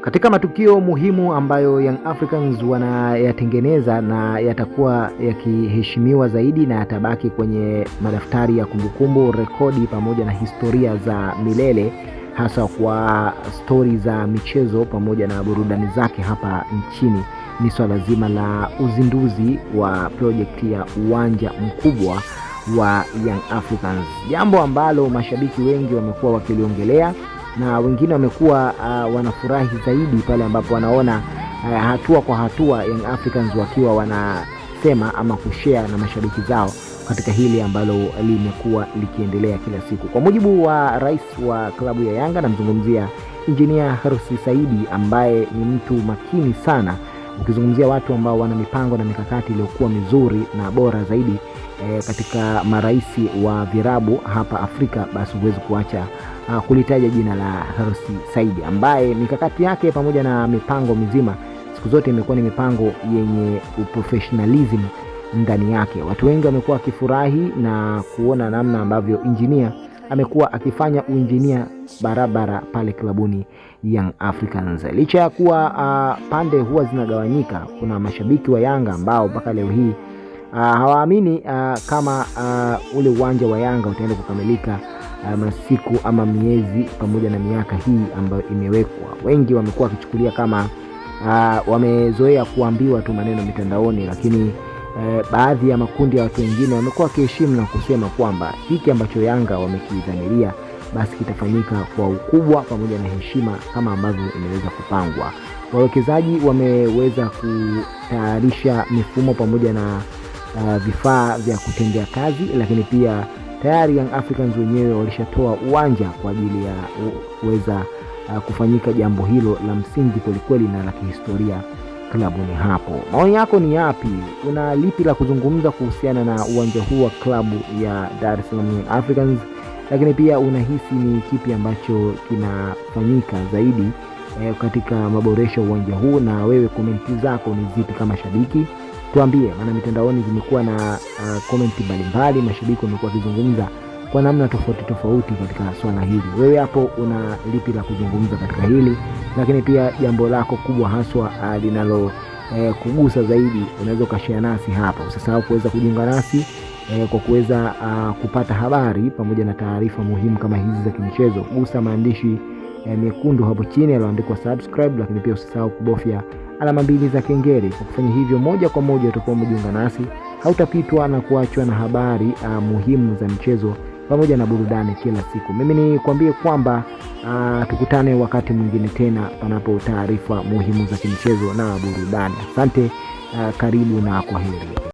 Katika matukio muhimu ambayo Young Africans wanayatengeneza na yatakuwa yakiheshimiwa zaidi na yatabaki kwenye madaftari ya kumbukumbu, rekodi pamoja na historia za milele, hasa kwa stori za michezo pamoja na burudani zake hapa nchini, ni swala zima la uzinduzi wa project ya uwanja mkubwa wa Young Africans, jambo ambalo mashabiki wengi wamekuwa wakiliongelea na wengine wamekuwa wanafurahi zaidi pale ambapo wanaona hatua kwa hatua Young Africans wakiwa wanasema ama kushare na mashabiki zao katika hili ambalo limekuwa likiendelea kila siku. Kwa mujibu wa rais wa klabu ya Yanga, namzungumzia Engineer Hersi Saidi, ambaye ni mtu makini sana. Ukizungumzia watu ambao wana mipango na mikakati iliyokuwa mizuri na bora zaidi katika maraisi wa virabu hapa Afrika, basi huwezi kuacha kulitaja jina la Hersi Saidi, ambaye mikakati yake pamoja na mipango mizima siku zote imekuwa ni mipango yenye professionalism ndani yake. Watu wengi wamekuwa wakifurahi na kuona namna ambavyo engineer amekuwa akifanya uinjinia barabara pale klabuni Young Africans. Licha ya kuwa pande huwa zinagawanyika, kuna mashabiki wa Yanga ambao mpaka leo hii hawaamini kama ule uwanja wa Yanga utaenda kukamilika masiku ama miezi pamoja na miaka hii ambayo imewekwa. Wengi wamekuwa wakichukulia kama wamezoea kuambiwa tu maneno mitandaoni, lakini baadhi ya makundi ya watu wengine wamekuwa wakiheshimu na kusema kwamba hiki ambacho Yanga wamekidhamiria basi kitafanyika kwa ukubwa pamoja na heshima kama ambavyo imeweza kupangwa. Wawekezaji wameweza kutayarisha mifumo pamoja na vifaa vya kutendea kazi, lakini pia tayari Young Africans wenyewe walishatoa uwanja kwa ajili ya kuweza kufanyika jambo hilo la msingi kwelikweli na la kihistoria klabuni hapo. Maoni yako ni yapi? Una lipi la kuzungumza kuhusiana na uwanja huu wa klabu ya Dar es Salaam Young Africans? Lakini pia unahisi ni kipi ambacho kinafanyika zaidi katika maboresho ya uwanja huu, na wewe komenti zako ni zipi kama shabiki? Tuambie, maana mitandaoni zimekuwa na komenti mbalimbali, mashabiki wamekuwa wakizungumza kwa namna tofauti katika swala hili. Wewe hapo una lipi la kuzungumza katika hili? Lakini pia jambo lako kubwa haswa linalo kugusa zaidi, unaweza ukashare nasi hapa. Usisahau kuweza kujiunga nasi kwa kuweza kupata habari pamoja na taarifa muhimu kama hizi za kimichezo. Gusa maandishi mekundu hapo chini yaliyoandikwa subscribe, lakini pia usisahau kubofya alama mbili za kengele. Kwa kufanya hivyo moja kwa moja utakuwa umejiunga nasi, hautapitwa na kuachwa na habari muhimu za michezo pamoja na burudani kila siku. Mimi ni kuambie kwamba tukutane wakati mwingine tena panapo taarifa muhimu za kimichezo na burudani. Asante, karibu na kwaheri.